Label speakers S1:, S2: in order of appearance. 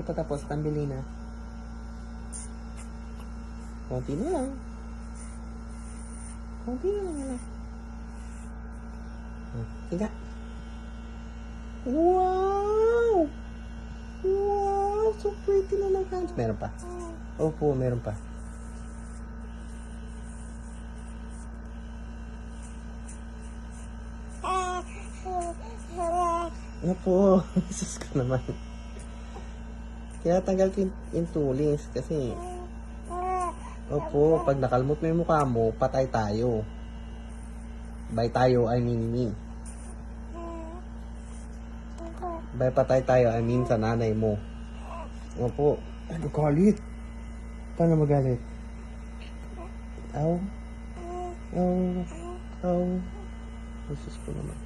S1: patapos, pambili na. Konti na lang. Konti na lang. Tiga. Wow! Wow! So pretty na ng hands. Meron pa. Opo, meron pa. Ano po? Jesus ka naman. Kaya tanggal ko yung tulings kasi opo, pag nakalmot mo yung mukha mo, patay tayo. By tayo, I mean me. By patay tayo, I mean sa nanay mo. Opo. Ano galit? Paano magalit? Aw. Aw. Aw. Jesus ko naman.